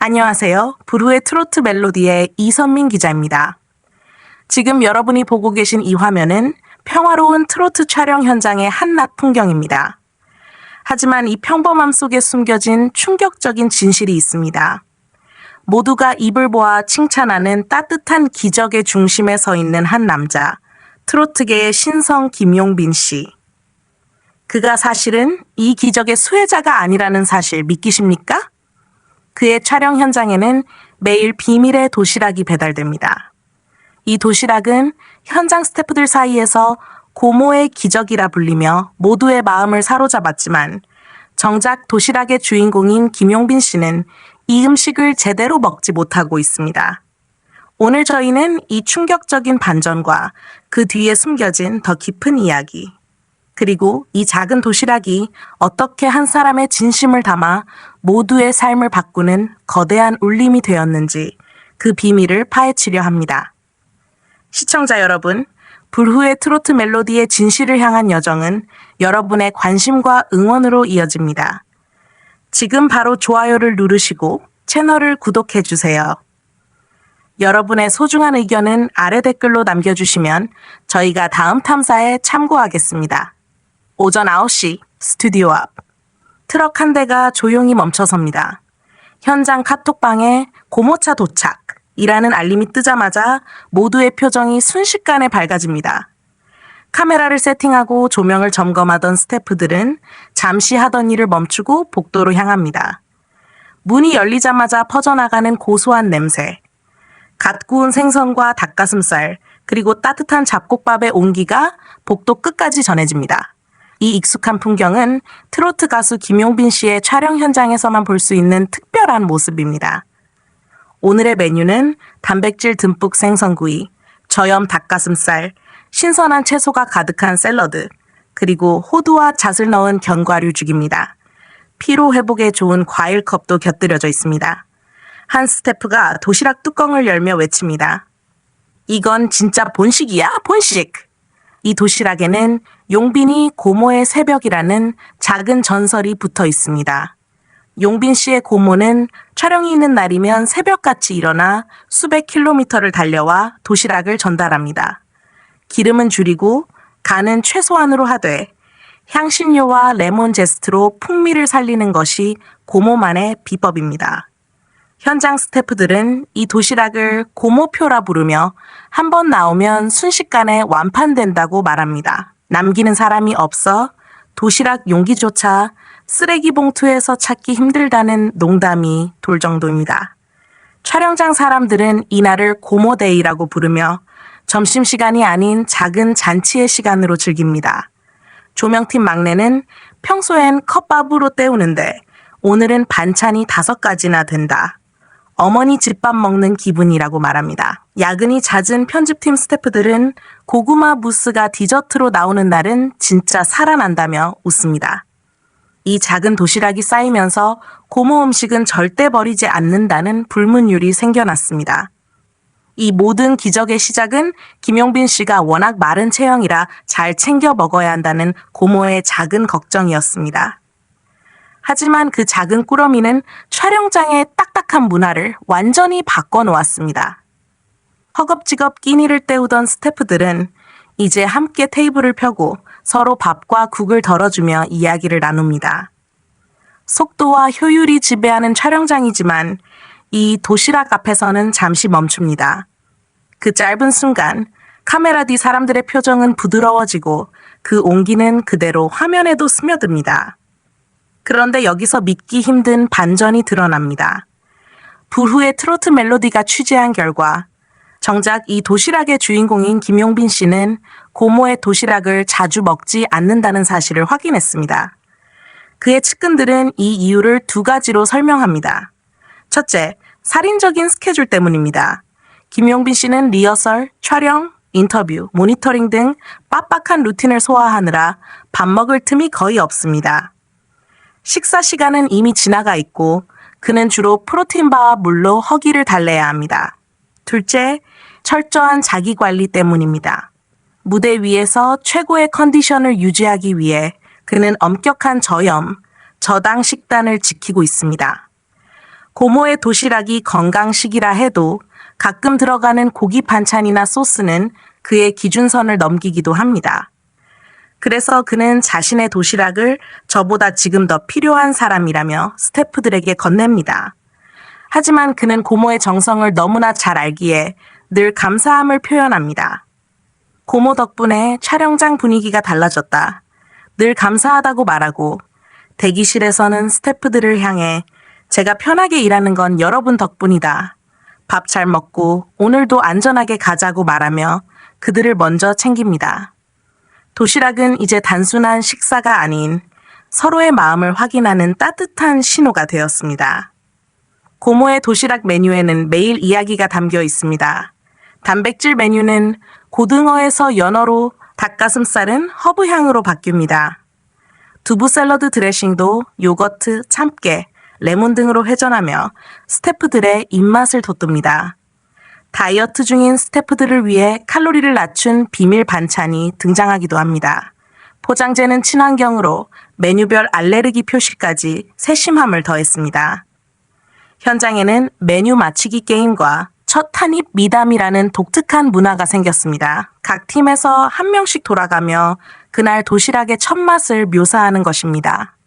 안녕하세요. 불후의 트로트 멜로디의 이선민 기자입니다. 지금 여러분이 보고 계신 이 화면은 평화로운 트로트 촬영 현장의 한낮 풍경입니다. 하지만 이 평범함 속에 숨겨진 충격적인 진실이 있습니다. 모두가 입을 모아 칭찬하는 따뜻한 기적의 중심에 서 있는 한 남자, 트로트계의 신성 김용빈 씨. 그가 사실은 이 기적의 수혜자가 아니라는 사실 믿기십니까? 그의 촬영 현장에는 매일 비밀의 도시락이 배달됩니다. 이 도시락은 현장 스태프들 사이에서 고모의 기적이라 불리며 모두의 마음을 사로잡았지만 정작 도시락의 주인공인 김용빈 씨는 이 음식을 제대로 먹지 못하고 있습니다. 오늘 저희는 이 충격적인 반전과 그 뒤에 숨겨진 더 깊은 이야기, 그리고 이 작은 도시락이 어떻게 한 사람의 진심을 담아 모두의 삶을 바꾸는 거대한 울림이 되었는지 그 비밀을 파헤치려 합니다. 시청자 여러분, 불후의 트로트 멜로디의 진실을 향한 여정은 여러분의 관심과 응원으로 이어집니다. 지금 바로 좋아요를 누르시고 채널을 구독해주세요. 여러분의 소중한 의견은 아래 댓글로 남겨주시면 저희가 다음 탐사에 참고하겠습니다. 오전 9시 스튜디오 앞. 트럭 한 대가 조용히 멈춰섭니다. 현장 카톡방에 고모차 도착이라는 알림이 뜨자마자 모두의 표정이 순식간에 밝아집니다. 카메라를 세팅하고 조명을 점검하던 스태프들은 잠시 하던 일을 멈추고 복도로 향합니다. 문이 열리자마자 퍼져나가는 고소한 냄새, 갓 구운 생선과 닭가슴살, 그리고 따뜻한 잡곡밥의 온기가 복도 끝까지 전해집니다. 이 익숙한 풍경은 트로트 가수 김용빈 씨의 촬영 현장에서만 볼 수 있는 특별한 모습입니다. 오늘의 메뉴는 단백질 듬뿍 생선구이, 저염 닭가슴살, 신선한 채소가 가득한 샐러드, 그리고 호두와 잣을 넣은 견과류죽입니다. 피로 회복에 좋은 과일컵도 곁들여져 있습니다. 한 스태프가 도시락 뚜껑을 열며 외칩니다. 이건 진짜 본식이야, 본식! 이 도시락에는 용빈이 고모의 새벽이라는 작은 전설이 붙어 있습니다. 용빈 씨의 고모는 촬영이 있는 날이면 새벽같이 일어나 수백 킬로미터를 달려와 도시락을 전달합니다. 기름은 줄이고 간은 최소한으로 하되 향신료와 레몬 제스트로 풍미를 살리는 것이 고모만의 비법입니다. 현장 스태프들은 이 도시락을 고모표라 부르며 한 번 나오면 순식간에 완판된다고 말합니다. 남기는 사람이 없어 도시락 용기조차 쓰레기 봉투에서 찾기 힘들다는 농담이 돌 정도입니다. 촬영장 사람들은 이날을 고모데이라고 부르며 점심시간이 아닌 작은 잔치의 시간으로 즐깁니다. 조명팀 막내는 평소엔 컵밥으로 때우는데 오늘은 반찬이 5가지나 된다. 어머니 집밥 먹는 기분이라고 말합니다. 야근이 잦은 편집팀 스태프들은 고구마 무스가 디저트로 나오는 날은 진짜 살아난다며 웃습니다. 이 작은 도시락이 쌓이면서 고모 음식은 절대 버리지 않는다는 불문율이 생겨났습니다. 이 모든 기적의 시작은 김용빈 씨가 워낙 마른 체형이라 잘 챙겨 먹어야 한다는 고모의 작은 걱정이었습니다. 하지만 그 작은 꾸러미는 촬영장의 딱딱한 문화를 완전히 바꿔놓았습니다. 허겁지겁 끼니를 때우던 스태프들은 이제 함께 테이블을 펴고 서로 밥과 국을 덜어주며 이야기를 나눕니다. 속도와 효율이 지배하는 촬영장이지만 이 도시락 앞에서는 잠시 멈춥니다. 그 짧은 순간 카메라 뒤 사람들의 표정은 부드러워지고 그 온기는 그대로 화면에도 스며듭니다. 그런데 여기서 믿기 힘든 반전이 드러납니다. 불후의 트로트 멜로디가 취재한 결과 정작 이 도시락의 주인공인 김용빈 씨는 고모의 도시락을 자주 먹지 않는다는 사실을 확인했습니다. 그의 측근들은 이 이유를 2가지로 설명합니다. 첫째, 살인적인 스케줄 때문입니다. 김용빈 씨는 리허설, 촬영, 인터뷰, 모니터링 등 빡빡한 루틴을 소화하느라 밥 먹을 틈이 거의 없습니다. 식사 시간은 이미 지나가 있고 그는 주로 프로틴바와 물로 허기를 달래야 합니다. 둘째, 철저한 자기관리 때문입니다. 무대 위에서 최고의 컨디션을 유지하기 위해 그는 엄격한 저염, 저당 식단을 지키고 있습니다. 고모의 도시락이 건강식이라 해도 가끔 들어가는 고기 반찬이나 소스는 그의 기준선을 넘기기도 합니다. 그래서 그는 자신의 도시락을 저보다 지금 더 필요한 사람이라며 스태프들에게 건넵니다. 하지만 그는 고모의 정성을 너무나 잘 알기에 늘 감사함을 표현합니다. 고모 덕분에 촬영장 분위기가 달라졌다. 늘 감사하다고 말하고 대기실에서는 스태프들을 향해 제가 편하게 일하는 건 여러분 덕분이다. 밥 잘 먹고 오늘도 안전하게 가자고 말하며 그들을 먼저 챙깁니다. 도시락은 이제 단순한 식사가 아닌 서로의 마음을 확인하는 따뜻한 신호가 되었습니다. 고모의 도시락 메뉴에는 매일 이야기가 담겨 있습니다. 단백질 메뉴는 고등어에서 연어로, 닭가슴살은 허브향으로 바뀝니다. 두부 샐러드 드레싱도 요거트, 참깨, 레몬 등으로 회전하며 스태프들의 입맛을 돋웁니다. 다이어트 중인 스태프들을 위해 칼로리를 낮춘 비밀 반찬이 등장하기도 합니다. 포장재는 친환경으로 메뉴별 알레르기 표시까지 세심함을 더했습니다. 현장에는 메뉴 맞히기 게임과 첫 한입 미담이라는 독특한 문화가 생겼습니다. 각 팀에서 한 명씩 돌아가며 그날 도시락의 첫 맛을 묘사하는 것입니다.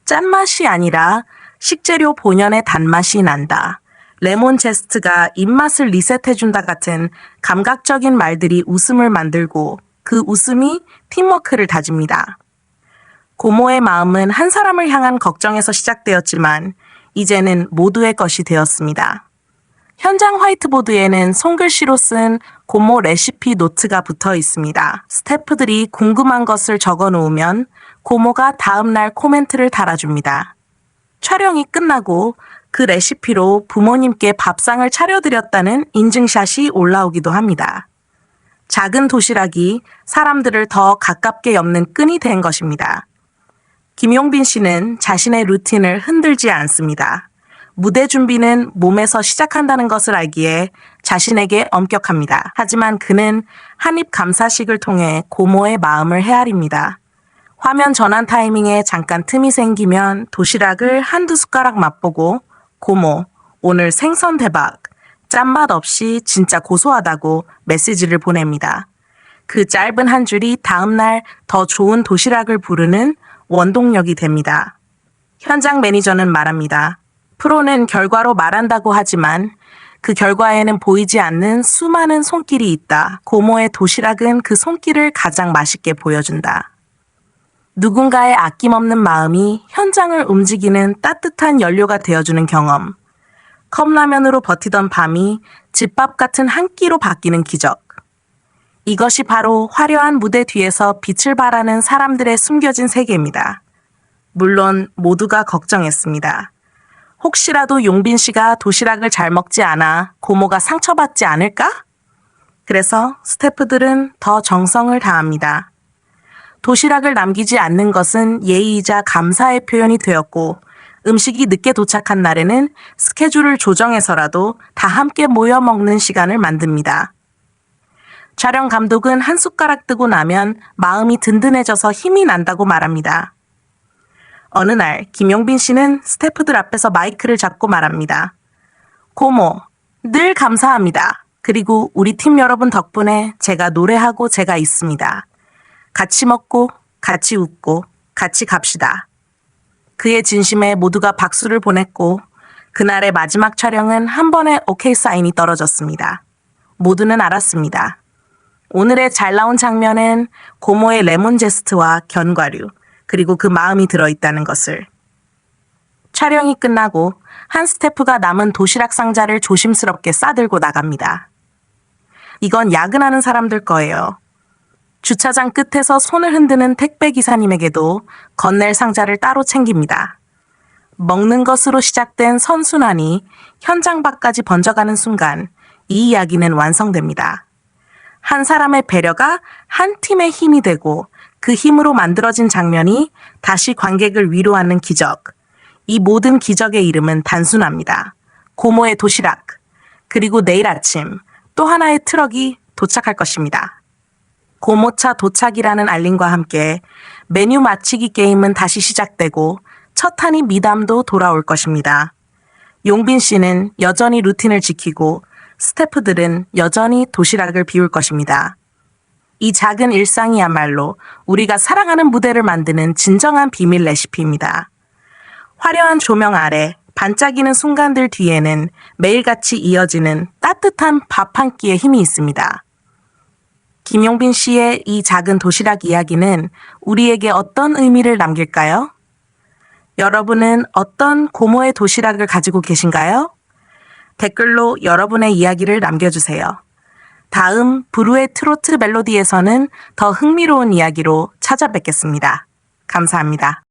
짠맛이 아니라 식재료 본연의 단맛이 난다. 레몬 제스트가 입맛을 리셋해준다 같은 감각적인 말들이 웃음을 만들고 그 웃음이 팀워크를 다집니다. 고모의 마음은 한 사람을 향한 걱정에서 시작되었지만 이제는 모두의 것이 되었습니다. 현장 화이트보드에는 손글씨로 쓴 고모 레시피 노트가 붙어 있습니다. 스태프들이 궁금한 것을 적어 놓으면 고모가 다음날 코멘트를 달아줍니다. 촬영이 끝나고 그 레시피로 부모님께 밥상을 차려드렸다는 인증샷이 올라오기도 합니다. 작은 도시락이 사람들을 더 가깝게 엮는 끈이 된 것입니다. 김용빈 씨는 자신의 루틴을 흔들지 않습니다. 무대 준비는 몸에서 시작한다는 것을 알기에 자신에게 엄격합니다. 하지만 그는 한입 감사식을 통해 고모의 마음을 헤아립니다. 화면 전환 타이밍에 잠깐 틈이 생기면 도시락을 한두 숟가락 맛보고 고모, 오늘 생선 대박, 짠맛 없이 진짜 고소하다고 메시지를 보냅니다. 그 짧은 한 줄이 다음날 더 좋은 도시락을 부르는 원동력이 됩니다. 현장 매니저는 말합니다. 프로는 결과로 말한다고 하지만 그 결과에는 보이지 않는 수많은 손길이 있다. 고모의 도시락은 그 손길을 가장 맛있게 보여준다. 누군가의 아낌없는 마음이 현장을 움직이는 따뜻한 연료가 되어주는 경험. 컵라면으로 버티던 밤이 집밥 같은 한 끼로 바뀌는 기적. 이것이 바로 화려한 무대 뒤에서 빛을 발하는 사람들의 숨겨진 세계입니다. 물론 모두가 걱정했습니다. 혹시라도 용빈 씨가 도시락을 잘 먹지 않아 고모가 상처받지 않을까? 그래서 스태프들은 더 정성을 다합니다. 도시락을 남기지 않는 것은 예의이자 감사의 표현이 되었고 음식이 늦게 도착한 날에는 스케줄을 조정해서라도 다 함께 모여 먹는 시간을 만듭니다. 촬영 감독은 한 숟가락 뜨고 나면 마음이 든든해져서 힘이 난다고 말합니다. 어느 날 김용빈 씨는 스태프들 앞에서 마이크를 잡고 말합니다. 고모, 늘 감사합니다. 그리고 우리 팀 여러분 덕분에 제가 노래하고 제가 있습니다. 같이 먹고, 같이 웃고, 같이 갑시다. 그의 진심에 모두가 박수를 보냈고 그날의 마지막 촬영은 한 번의 오케이 사인이 떨어졌습니다. 모두는 알았습니다. 오늘의 잘 나온 장면은 고모의 레몬 제스트와 견과류, 그리고 그 마음이 들어있다는 것을. 촬영이 끝나고 한 스태프가 남은 도시락 상자를 조심스럽게 싸들고 나갑니다. 이건 야근하는 사람들 거예요. 주차장 끝에서 손을 흔드는 택배 기사님에게도 건넬 상자를 따로 챙깁니다. 먹는 것으로 시작된 선순환이 현장 밖까지 번져가는 순간 이 이야기는 완성됩니다. 한 사람의 배려가 한 팀의 힘이 되고 그 힘으로 만들어진 장면이 다시 관객을 위로하는 기적. 이 모든 기적의 이름은 단순합니다. 고모의 도시락, 그리고 내일 아침 또 하나의 트럭이 도착할 것입니다. 고모차 도착이라는 알림과 함께 메뉴 맞히기 게임은 다시 시작되고 첫 한입 미담도 돌아올 것입니다. 용빈 씨는 여전히 루틴을 지키고 스태프들은 여전히 도시락을 비울 것입니다. 이 작은 일상이야말로 우리가 사랑하는 무대를 만드는 진정한 비밀 레시피입니다. 화려한 조명 아래 반짝이는 순간들 뒤에는 매일같이 이어지는 따뜻한 밥 한 끼의 힘이 있습니다. 김용빈 씨의 이 작은 도시락 이야기는 우리에게 어떤 의미를 남길까요? 여러분은 어떤 고모의 도시락을 가지고 계신가요? 댓글로 여러분의 이야기를 남겨주세요. 다음 부르의 트로트 멜로디에서는 더 흥미로운 이야기로 찾아뵙겠습니다. 감사합니다.